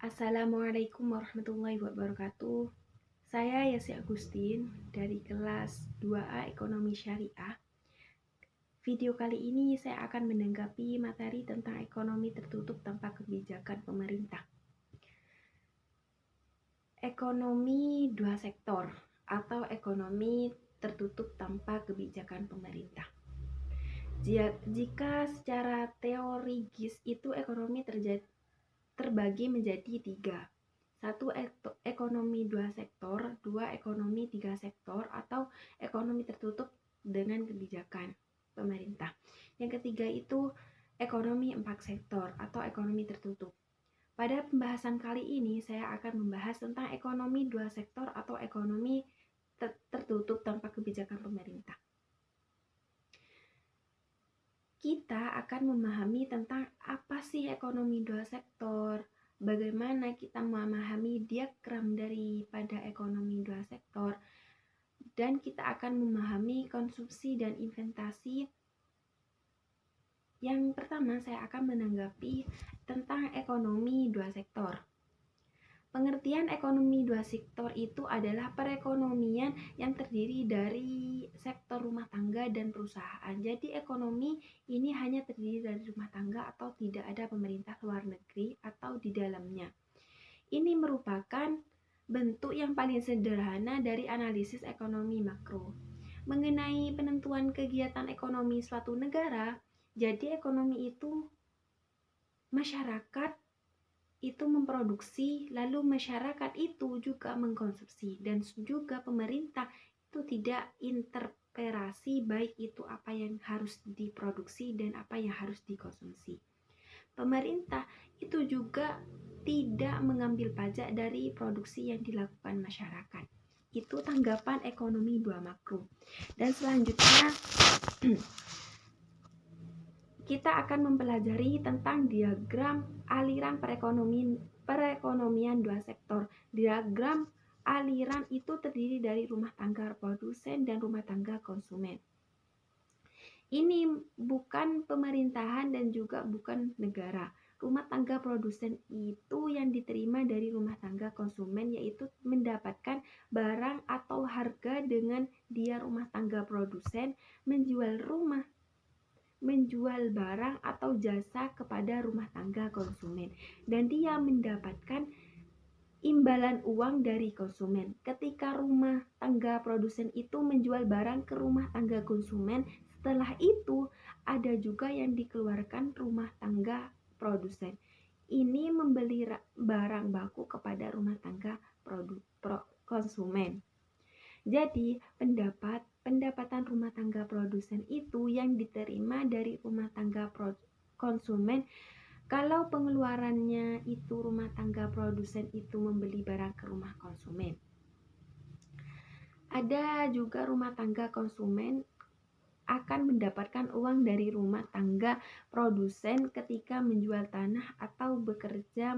Assalamualaikum warahmatullahi wabarakatuh. Saya Yasi Agustin dari kelas 2A Ekonomi Syariah. Video kali ini saya akan menanggapi materi tentang ekonomi tertutup tanpa kebijakan pemerintah. Ekonomi dua sektor atau ekonomi tertutup tanpa kebijakan pemerintah. Jika secara teorigis itu ekonomi terbagi menjadi tiga. Satu, ekonomi dua sektor, dua, ekonomi tiga sektor, atau ekonomi tertutup dengan kebijakan pemerintah. Yang ketiga itu ekonomi empat sektor atau ekonomi tertutup. Pada pembahasan kali ini saya akan membahas tentang ekonomi dua sektor atau ekonomi tertutup tanpa kebijakan pemerintah. Kita akan memahami tentang apa sih ekonomi dua sektor, bagaimana kita memahami diagram daripada ekonomi dua sektor, dan kita akan memahami konsumsi dan investasi. Yang pertama, saya akan menanggapi tentang ekonomi dua sektor. Pengertian ekonomi dua sektor itu adalah perekonomian yang terdiri dari sektor rumah tangga dan perusahaan. Jadi ekonomi ini hanya terdiri dari rumah tangga atau tidak ada pemerintah luar negeri atau di dalamnya. Ini merupakan bentuk yang paling sederhana dari analisis ekonomi makro. Mengenai penentuan kegiatan ekonomi suatu negara, jadi ekonomi itu masyarakat itu memproduksi, lalu masyarakat itu juga mengkonsumsi, dan juga pemerintah itu tidak interferasi baik itu apa yang harus diproduksi dan apa yang harus dikonsumsi. Pemerintah itu juga tidak mengambil pajak dari produksi yang dilakukan masyarakat. Itu tanggapan ekonomi dua makro. Dan selanjutnya kita akan mempelajari tentang diagram aliran perekonomian dua sektor. Diagram aliran itu terdiri dari rumah tangga produsen dan rumah tangga konsumen. Ini bukan pemerintahan dan juga bukan negara. Rumah tangga produsen itu yang diterima dari rumah tangga konsumen, yaitu mendapatkan barang atau harga dengan dia rumah tangga produsen menjual barang atau jasa kepada rumah tangga konsumen, dan dia mendapatkan imbalan uang dari konsumen. Ketika rumah tangga produsen itu menjual barang ke rumah tangga konsumen, setelah itu ada juga yang dikeluarkan rumah tangga produsen. Ini membeli barang baku kepada rumah tangga konsumen. Jadi pendapatan rumah tangga produsen itu yang diterima dari rumah tangga konsumen. Kalau pengeluarannya itu rumah tangga produsen itu membeli barang ke rumah konsumen. Ada juga rumah tangga konsumen akan mendapatkan uang dari rumah tangga produsen ketika menjual tanah atau bekerja.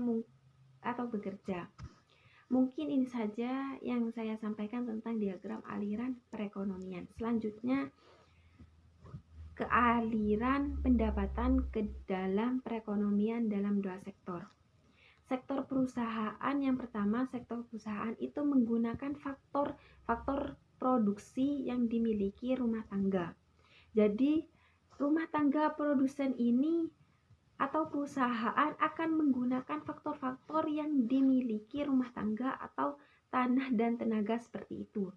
Mungkin ini saja yang saya sampaikan tentang diagram aliran perekonomian. Selanjutnya ke aliran pendapatan ke dalam perekonomian dalam dua sektor. Sektor perusahaan yang pertama, sektor perusahaan itu menggunakan faktor produksi yang dimiliki rumah tangga. Jadi rumah tangga produsen ini atau perusahaan akan menggunakan faktor-faktor yang dimiliki rumah tangga atau tanah dan tenaga seperti itu.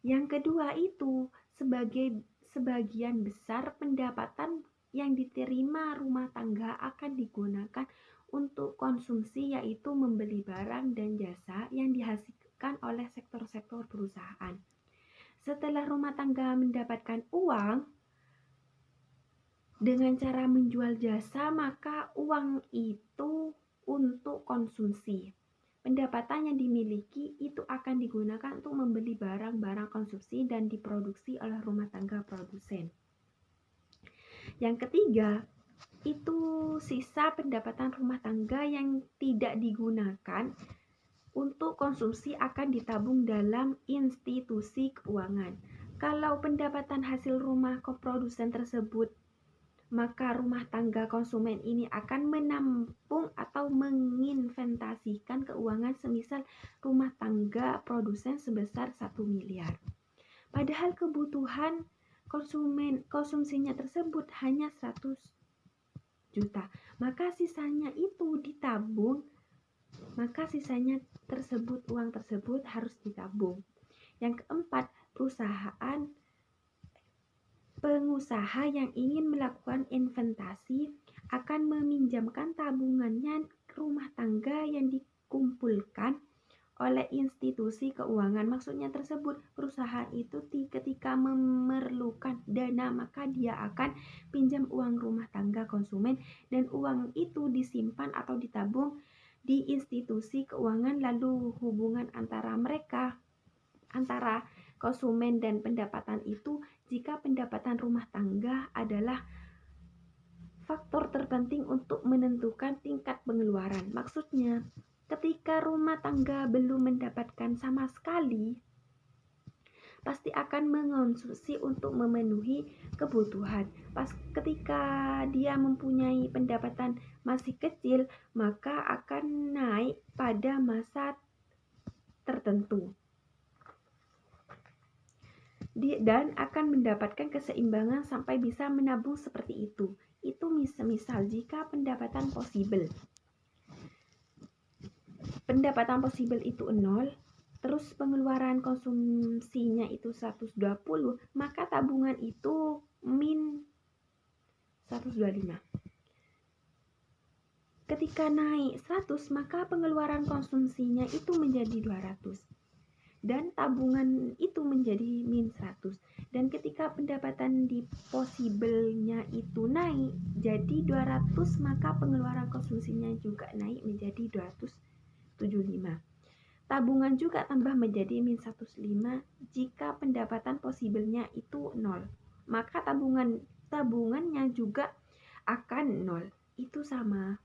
Yang kedua itu sebagian besar pendapatan yang diterima rumah tangga akan digunakan untuk konsumsi, yaitu membeli barang dan jasa yang dihasilkan oleh sektor-sektor perusahaan. Setelah rumah tangga mendapatkan uang dengan cara menjual jasa, maka uang itu untuk konsumsi. Pendapatan yang dimiliki itu akan digunakan untuk membeli barang-barang konsumsi dan diproduksi oleh rumah tangga produsen. Yang ketiga, itu sisa pendapatan rumah tangga yang tidak digunakan untuk konsumsi akan ditabung dalam institusi keuangan. Kalau pendapatan hasil rumah produsen tersebut maka rumah tangga konsumen ini akan menampung atau menginvestasikan keuangan semisal rumah tangga produsen sebesar 1 miliar. Padahal kebutuhan konsumsinya tersebut hanya 100 juta. Maka sisanya itu ditabung, uang tersebut harus ditabung. Yang keempat, pengusaha yang ingin melakukan investasi akan meminjamkan tabungannya rumah tangga yang dikumpulkan oleh institusi keuangan. Maksudnya tersebut, perusahaan itu ketika memerlukan dana, maka dia akan pinjam uang rumah tangga konsumen, dan uang itu disimpan atau ditabung di institusi keuangan. Lalu hubungan antara konsumen dan pendapatan itu, jika pendapatan rumah tangga adalah faktor terpenting untuk menentukan tingkat pengeluaran. Maksudnya, ketika rumah tangga belum mendapatkan sama sekali, pasti akan mengonsumsi untuk memenuhi kebutuhan. Ketika dia mempunyai pendapatan masih kecil, maka akan naik pada masa tertentu. Dan akan mendapatkan keseimbangan sampai bisa menabung seperti itu. Itu misal jika pendapatan possible itu 0, terus pengeluaran konsumsinya itu 120, maka tabungan itu min 125. Ketika naik 100, maka pengeluaran konsumsinya itu menjadi 200. Dan tabungan itu menjadi min 100. Dan ketika pendapatan di possible-nya itu naik jadi 200, maka pengeluaran konsumsinya juga naik menjadi 275. Tabungan juga tambah menjadi min 105 jika pendapatan possible-nya itu 0. Maka tabungannya juga akan 0. Itu sama.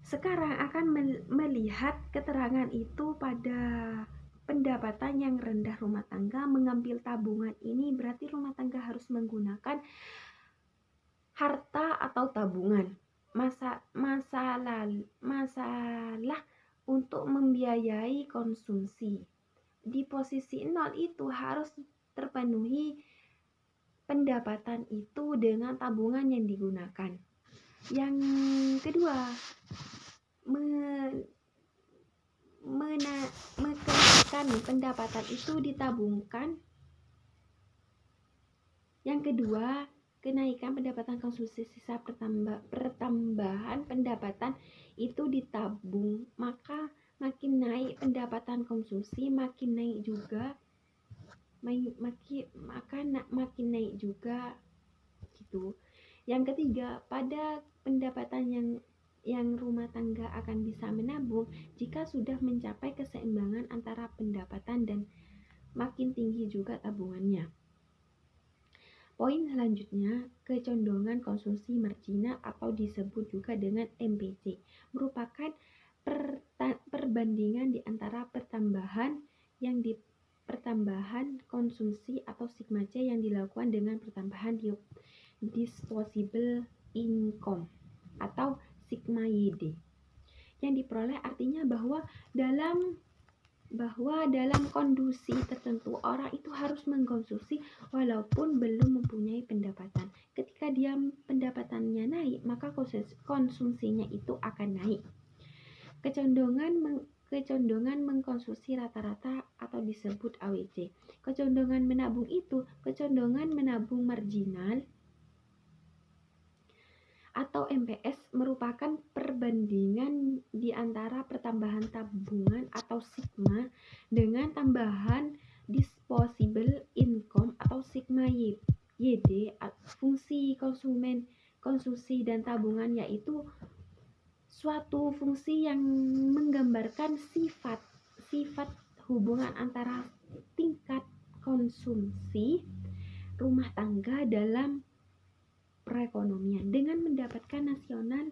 Sekarang akan melihat keterangan itu pada pendapatan yang rendah rumah tangga mengambil tabungan ini, berarti rumah tangga harus menggunakan harta atau tabungan. Masalah untuk membiayai konsumsi. Di posisi 0 itu harus terpenuhi pendapatan itu dengan tabungan yang digunakan. Yang kedua, menaikkan pendapatan itu ditabungkan. Yang kedua, kenaikan pendapatan konsumsi sisa pertambahan pendapatan itu ditabung, maka makin naik pendapatan konsumsi makin naik juga gitu. Yang ketiga, pada pendapatan yang rumah tangga akan bisa menabung jika sudah mencapai keseimbangan antara pendapatan dan makin tinggi juga tabungannya. Poin selanjutnya, kecondongan konsumsi marginal atau disebut juga dengan MPC, merupakan perbandingan di antara pertambahan konsumsi atau sigma C yang dilakukan dengan pertambahan disposable income atau sigma YD yang diperoleh. Artinya bahwa dalam kondisi tertentu orang itu harus mengkonsumsi walaupun belum mempunyai pendapatan. Ketika dia pendapatannya naik, maka konsumsinya itu akan naik. Kecondongan mengkonsumsi rata-rata atau disebut AWC. Kecondongan menabung itu kecondongan menabung marginal atau MPS merupakan perbandingan di antara pertambahan tabungan atau sigma dengan tambahan disposable income atau sigma YD. Fungsi konsumsi dan tabungan yaitu suatu fungsi yang menggambarkan sifat hubungan antara tingkat konsumsi rumah tangga dalam perekonomian dengan mendapatkan nasional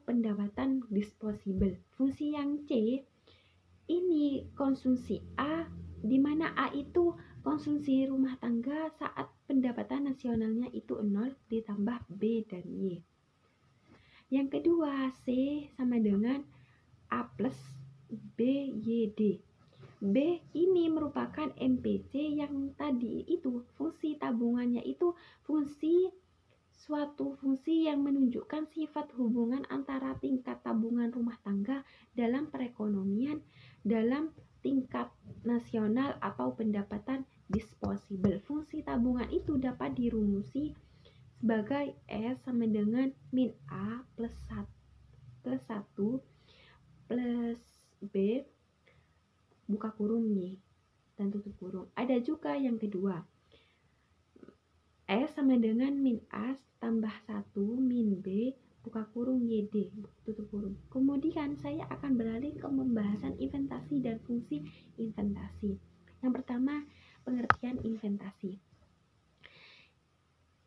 pendapatan disposable. Fungsi yang C ini konsumsi A di mana A itu konsumsi rumah tangga saat pendapatan nasionalnya itu 0 ditambah B dan Y. Yang kedua, C sama dengan A plus B, Y, D. B ini merupakan MPC yang tadi itu fungsi tabungannya itu suatu fungsi yang menunjukkan sifat hubungan antara tingkat tabungan rumah tangga dalam perekonomian dalam tingkat nasional atau pendapatan disposable. Fungsi tabungan itu dapat dirumusi sebagai S sama dengan min A plus 1 plus B buka kurung Y dan tutup kurung. Ada juga yang kedua, S sama dengan min A tambah 1 min B buka kurung YD tutup kurung. Kemudian saya akan beralih ke pembahasan inventasi dan fungsi inventasi. Yang pertama, pengertian inventasi.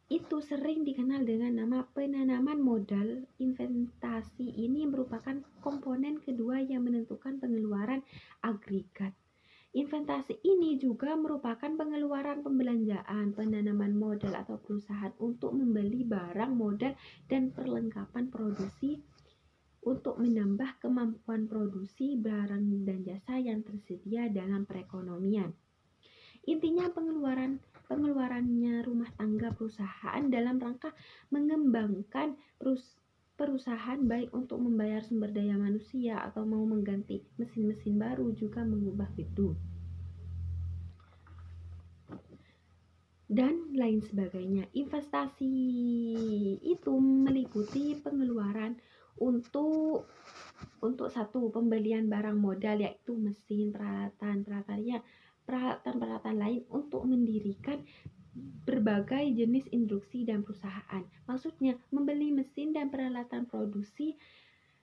Itu sering dikenal dengan nama penanaman modal. Inventasi ini merupakan komponen kedua yang menentukan pengeluaran agregat. Inventasi ini juga merupakan pengeluaran pembelanjaan, penanaman modal atau perusahaan untuk membeli barang modal dan perlengkapan produksi untuk menambah kemampuan produksi barang dan jasa yang tersedia dalam perekonomian. Intinya pengeluarannya rumah tangga perusahaan dalam rangka mengembangkan perusahaan baik untuk membayar sumber daya manusia atau mau mengganti mesin-mesin baru juga mengubah gedung dan lain sebagainya. Investasi itu meliputi pengeluaran untuk satu pembelian barang modal yaitu mesin, peralatan lain untuk mendirikan berbagai jenis industri dan perusahaan. Maksudnya membeli mesin dan peralatan produksi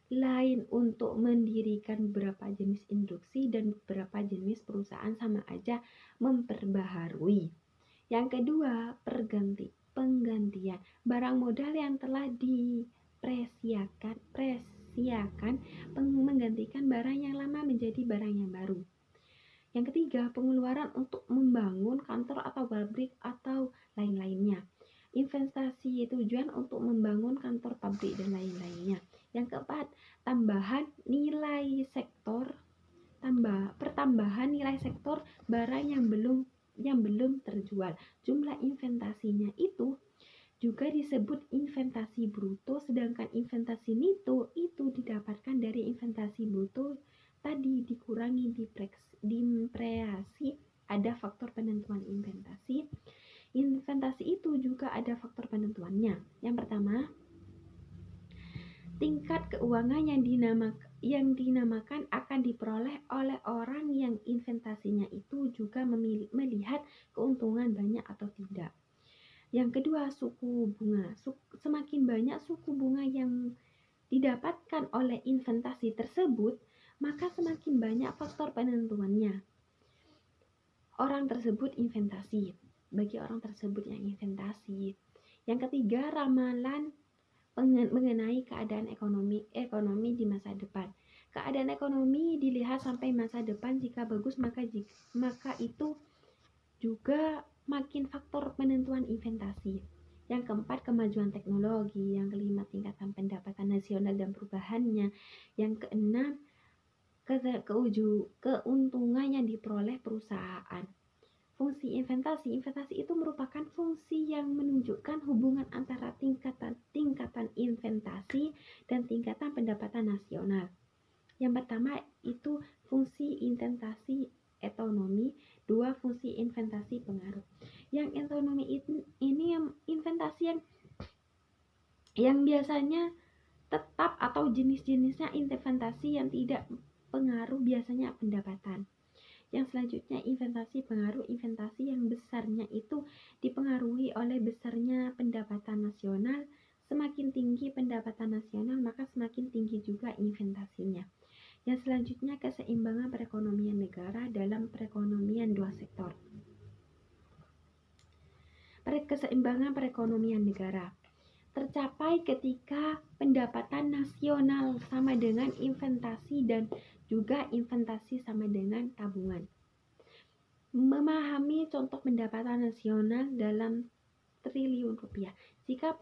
lain untuk mendirikan beberapa jenis industri dan beberapa jenis perusahaan sama aja memperbaharui. Yang kedua, penggantian barang modal yang telah dipresiakan menggantikan barang yang lama menjadi barang yang baru. Yang ketiga, pengeluaran untuk membangun kantor atau pabrik atau lain-lainnya. Investasi tujuan untuk membangun kantor, pabrik, dan lain-lainnya. Yang keempat, pertambahan nilai sektor barang yang belum terjual. Jumlah investasinya itu juga disebut investasi bruto, sedangkan investasi neto itu didapatkan dari investasi bruto tadi dikurangi dimpreasi. Ada faktor penentuan investasi. Investasi itu juga ada faktor penentuannya. Yang pertama, tingkat keuangan yang dinamakan akan diperoleh oleh orang yang investasinya itu juga melihat keuntungan banyak atau tidak. Yang kedua, suku bunga. Semakin banyak suku bunga yang didapatkan oleh investasi tersebut, maka semakin banyak faktor penentuannya. Orang tersebut investasi, bagi orang tersebut yang investasi. Yang ketiga, ramalan mengenai keadaan ekonomi di masa depan. Keadaan ekonomi dilihat sampai masa depan, jika bagus maka itu juga makin faktor penentuan investasi. Yang keempat, kemajuan teknologi. Yang kelima, tingkatan pendapatan nasional dan perubahannya. Yang keenam, keuntungan yang diperoleh perusahaan. Fungsi investasi itu merupakan fungsi yang menunjukkan hubungan antara tingkatan investasi dan tingkatan pendapatan nasional. Yang pertama itu fungsi investasi ekonomi, dua fungsi investasi pengaruh. Yang ekonomi ini investasi yang biasanya tetap atau jenis-jenisnya investasi yang tidak pengaruh biasanya pendapatan. Yang selanjutnya investasi pengaruh, investasi yang besarnya itu dipengaruhi oleh besarnya pendapatan nasional. Semakin tinggi pendapatan nasional maka semakin tinggi juga investasinya. Yang selanjutnya keseimbangan perekonomian negara dalam perekonomian dua sektor. Keseimbangan perekonomian negara tercapai ketika pendapatan nasional sama dengan investasi dan juga investasi sama dengan tabungan. Memahami contoh pendapatan nasional dalam triliun rupiah. Jika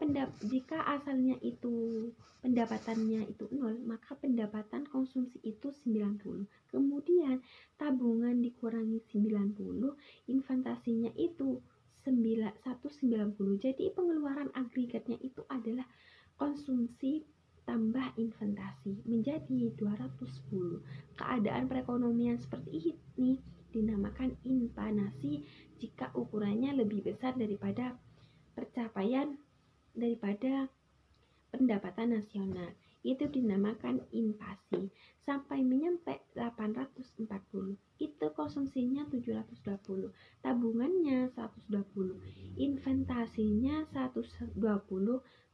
asalnya itu pendapatannya itu 0, maka pendapatan konsumsi itu 90. Kemudian tabungan dikurangi 90, investasinya itu 190. Jadi pengeluaran agregatnya itu adalah konsumsi tambah investasi menjadi 210. Keadaan perekonomian seperti ini dinamakan inflasi jika ukurannya lebih besar daripada pencapaian daripada pendapatan nasional. Itu dinamakan inflasi. Sampai menyampai 840. Itu konsumsinya 720, tabungannya 120, investasinya 120,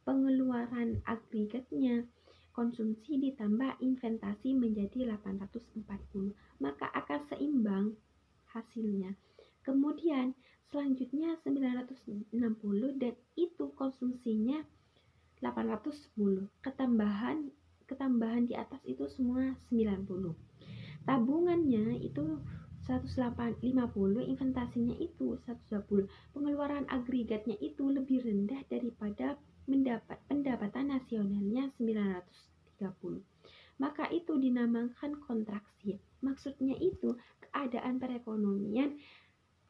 pengeluaran agregatnya konsumsi ditambah investasi menjadi 840, maka akan seimbang hasilnya. Kemudian selanjutnya 960 dan itu konsumsinya 810. Ketambahan di atas itu semua 90. Tabungannya itu 150, investasinya itu 120. Pengeluaran agregatnya itu lebih rendah daripada pendapatan nasionalnya 930. Maka itu dinamakan kontraksi. Maksudnya itu keadaan perekonomian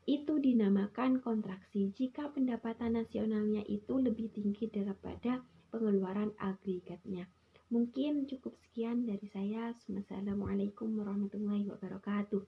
itu dinamakan kontraksi jika pendapatan nasionalnya itu lebih tinggi daripada pengeluaran agregatnya. Mungkin cukup sekian dari saya. Wassalamualaikum warahmatullahi wabarakatuh.